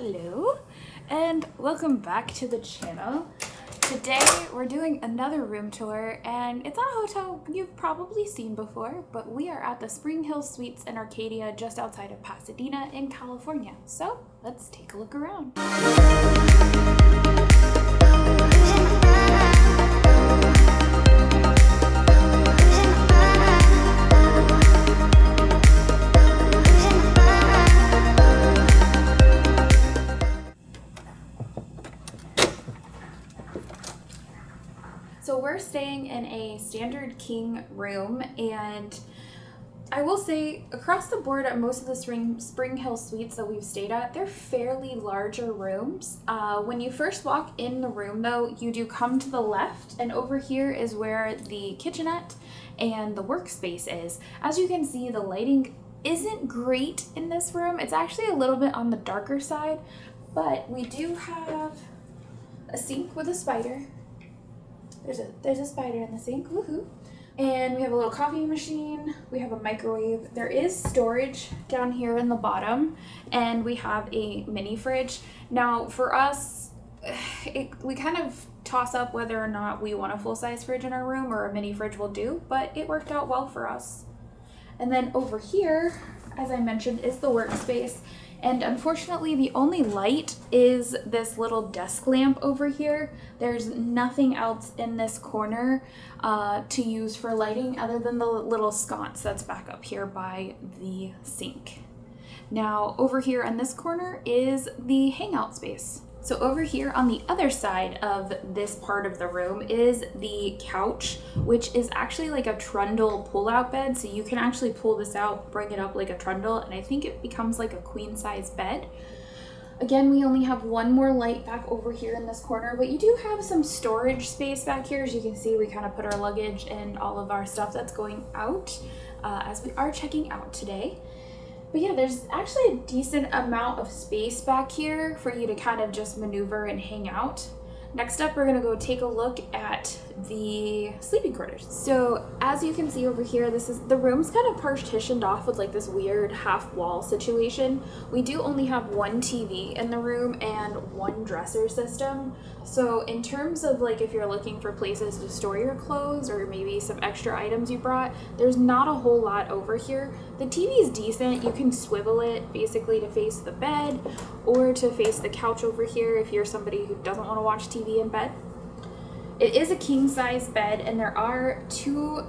Hello and welcome back to the channel. Today we're doing another room tour and it's not a hotel you've probably seen before, but we are at the Springhill Suites in Arcadia just outside of Pasadena in California. So let's take a look around. So we're staying in a standard king room, and I will say across the board at most of the Springhill Suites that we've stayed at, they're fairly larger rooms. When you first walk in the room though, you do come to the left, and over here is where the kitchenette and the workspace is. As you can see, the lighting isn't great in this room. It's actually a little bit on the darker side, but we do have a sink with a spider. There's a spider in the sink, woohoo. And we have a little coffee machine, we have a microwave. There is storage down here in the bottom, and we have a mini fridge. Now for us, we kind of toss up whether or not we want a full-size fridge in our room or a mini fridge will do, but it worked out well for us. And then over here, as I mentioned, is the workspace. And unfortunately, the only light is this little desk lamp over here. There's nothing else in this corner to use for lighting other than the little sconce that's back up here by the sink. Now, over here in this corner is the hangout space. So over here on the other side of this part of the room is the couch, which is actually like a trundle pull-out bed. So you can actually pull this out, bring it up like a trundle, and I think it becomes like a queen-size bed. Again, we only have one more light back over here in this corner, but you do have some storage space back here. As you can see, we kind of put our luggage and all of our stuff that's going out as we are checking out today. But yeah, there's actually a decent amount of space back here for you to kind of just maneuver and hang out. Next up, we're gonna go take a look at the sleeping quarters. So as you can see over here, the room's kind of partitioned off with like this weird half wall situation. We do only have one TV in the room and one dresser system. So in terms of like if you're looking for places to store your clothes or maybe some extra items you brought, there's not a whole lot over here. The TV is decent. You can swivel it basically to face the bed or to face the couch over here if you're somebody who doesn't want to watch TV in bed. It is a king-size bed, and there are two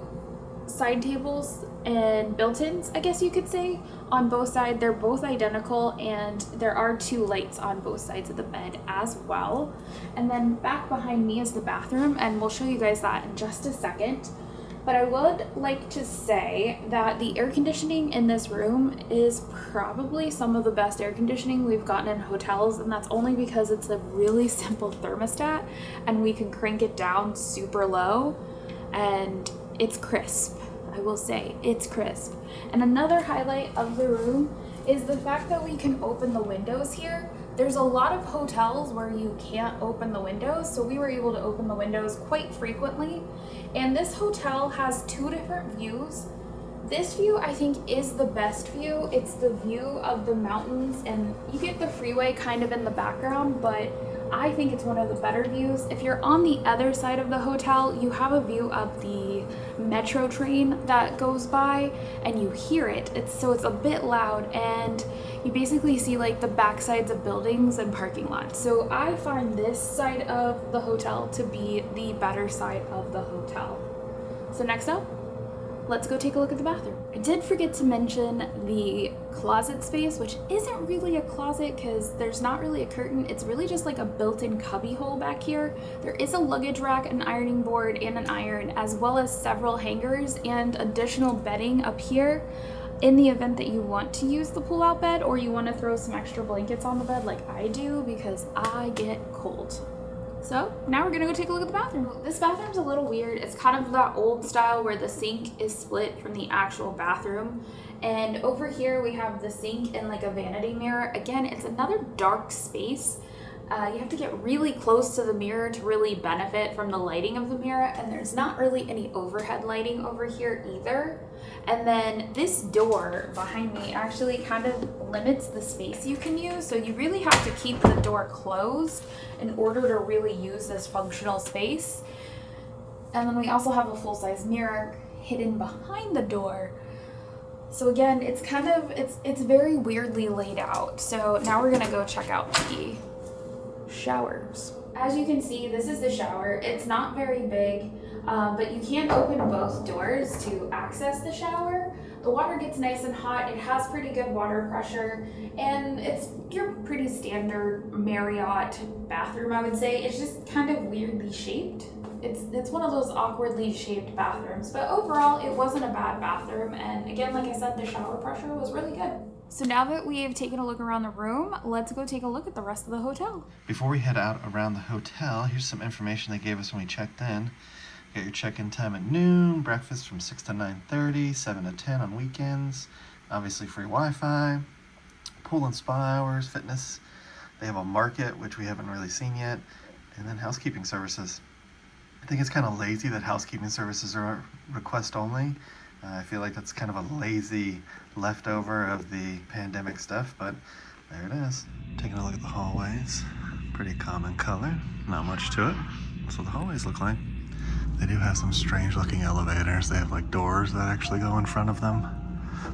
side tables and built-ins, I guess you could say, on both sides. They're both identical, and there are two lights on both sides of the bed as well. And then back behind me is the bathroom, and we'll show you guys that in just a second. But I would like to say that the air conditioning in this room is probably some of the best air conditioning we've gotten in hotels, and that's only because it's a really simple thermostat and we can crank it down super low and it's crisp. I will say it's crisp. And another highlight of the room is the fact that we can open the windows here. There's a lot of hotels where you can't open the windows, so we were able to open the windows quite frequently. And this hotel has two different views. This view I think is the best view. It's the view of the mountains, and you get the freeway kind of in the background, but I think it's one of the better views. If you're on the other side of the hotel, you have a view of the metro train that goes by and you hear it. So it's a bit loud, and you basically see like the back sides of buildings and parking lots. So I find this side of the hotel to be the better side of the hotel. So next up, let's go take a look at the bathroom. I did forget to mention the closet space, which isn't really a closet because there's not really a curtain. It's really just like a built-in cubby hole back here. There is a luggage rack, an ironing board, and an iron, as well as several hangers and additional bedding up here in the event that you want to use the pull-out bed or you want to throw some extra blankets on the bed like I do because I get cold. So now we're gonna go take a look at the bathroom. This bathroom's a little weird. It's kind of that old style where the sink is split from the actual bathroom. And over here we have the sink and like a vanity mirror. Again, it's another dark space. You have to get really close to the mirror to really benefit from the lighting of the mirror, and there's not really any overhead lighting over here either. And then this door behind me actually kind of limits the space you can use. So you really have to keep the door closed in order to really use this functional space. And then we also have a full-size mirror hidden behind the door. So again, it's kind of, it's very weirdly laid out. So now we're gonna go check out the showers. As you can see, this is the shower. It's not very big, but you can open both doors to access the shower. The water gets nice and hot. It has pretty good water pressure, and it's your pretty standard Marriott bathroom, I would say. It's just kind of weirdly shaped. It's one of those awkwardly shaped bathrooms, but overall it wasn't a bad bathroom, and again, like I said, the shower pressure was really good. So now that we've taken a look around the room, let's go take a look at the rest of the hotel. Before we head out around the hotel, here's some information they gave us when we checked in. You got your check-in time at noon, breakfast from 6 to 9:30, 7 to 10 on weekends, obviously free Wi-Fi, pool and spa hours, fitness. They have a market, which we haven't really seen yet, and then housekeeping services. I think it's kind of lazy that housekeeping services are request only. I feel like that's kind of a lazy leftover of the pandemic stuff, but there it is. Taking a look at the hallways. Pretty common color, not much to it. That's what the hallways look like. They do have some strange looking elevators. They have like doors that actually go in front of them.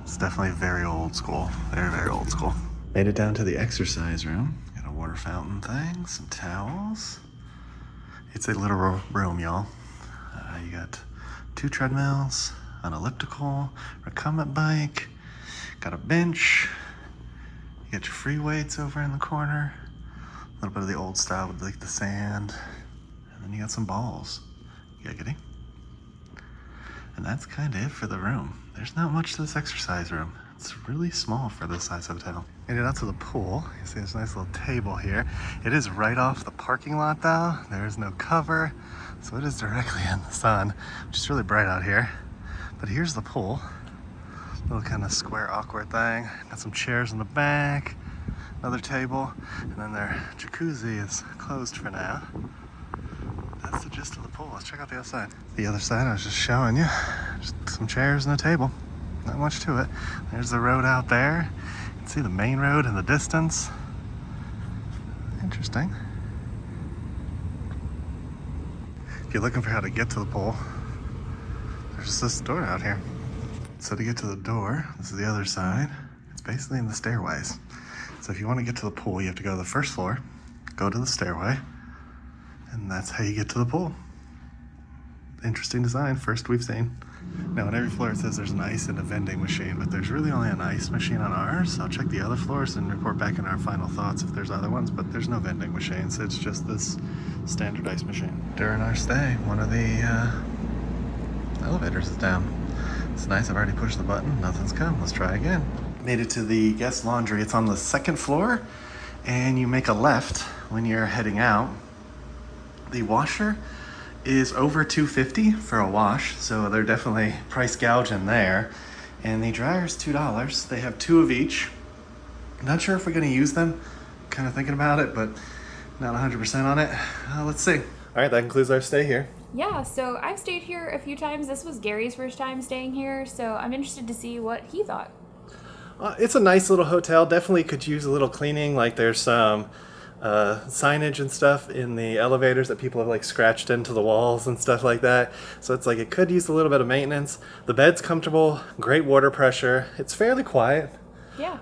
It's definitely very old school. Very, very old school. Made it down to the exercise room. Got a water fountain thing, some towels. It's a literal room, y'all. You got 2 treadmills, an elliptical, recumbent bike, got a bench. You got your free weights over in the corner. A little bit of the old style with like the sand. And then you got some balls. Giggity. And that's kind of it for the room. There's not much to this exercise room. It's really small for this size hotel. Made it out to the pool. You see this nice little table here. It is right off the parking lot though. There is no cover, so it is directly in the sun, which is really bright out here. But here's the pool. Little kind of square awkward thing. Got some chairs in the back, another table, and then their jacuzzi is closed for now. That's the gist of the pool. Let's check out the outside. The other side I was just showing you. Just some chairs and a table. Not much to it. There's the road out there. You can see the main road in the distance. Interesting. If you're looking for how to get to the pool, there's this door out here. So to get to the door, this is the other side. It's basically in the stairways. So if you want to get to the pool, you have to go to the first floor, go to the stairway, and that's how you get to the pool. Interesting design, first we've seen. Now on every floor it says there's an ice and a vending machine, but there's really only an ice machine on ours. I'll check the other floors and report back in our final thoughts if there's other ones, but there's no vending machines. It's just this standard ice machine. During our stay, one of the elevators is down. It's nice, I've already pushed the button, nothing's come. Let's try again. Made it to the guest laundry. It's on the second floor, and you make a left when you're heading out. The washer is over $2.50 for a wash, so they're definitely price gouging there. And the dryer's $2. They have 2 of each. Not sure if we're gonna use them. Kind of thinking about it, but not 100% on it. Let's see. All right, that concludes our stay here. Yeah, so I've stayed here a few times. This was Gary's first time staying here, so I'm interested to see what he thought. It's a nice little hotel. Definitely could use a little cleaning. Like there's some signage and stuff in the elevators that people have like scratched into the walls and stuff like that. So it's like it could use a little bit of maintenance. The bed's comfortable, great water pressure. It's fairly quiet. Yeah.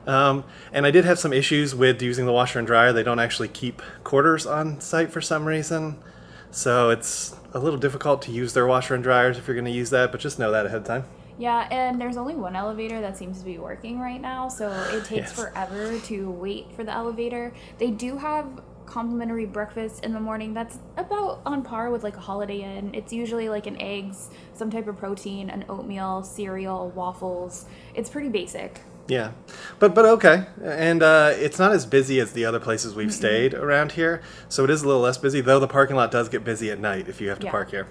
And I did have some issues with using the washer and dryer. They don't actually keep quarters on site for some reason. So it's a little difficult to use their washer and dryers if you're going to use that, but just know that ahead of time. Yeah, and there's only one elevator that seems to be working right now, so it takes Yes. forever to wait for the elevator. They do have complimentary breakfast in the morning. That's about on par with like a Holiday Inn. It's usually like an eggs, some type of protein, an oatmeal, cereal, waffles. It's pretty basic. Yeah, but okay, and it's not as busy as the other places we've stayed around here, so it is a little less busy, though the parking lot does get busy at night if you have to park here.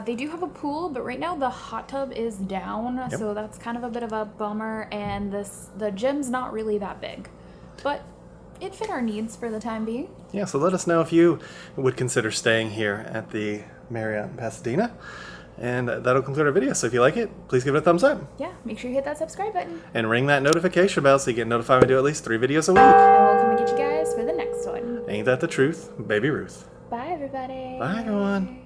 They do have a pool, but right now the hot tub is down, so that's kind of a bit of a bummer, and the gym's not really that big, but it fit our needs for the time being. Yeah, so let us know if you would consider staying here at the Marriott in Pasadena. And that'll conclude our video. So if you like it, please give it a thumbs up. Yeah, make sure you hit that subscribe button. And ring that notification bell so you get notified when we do at least 3 videos a week. And we'll come and get you guys for the next one. Ain't that the truth, Baby Ruth? Bye, everybody. Bye, everyone.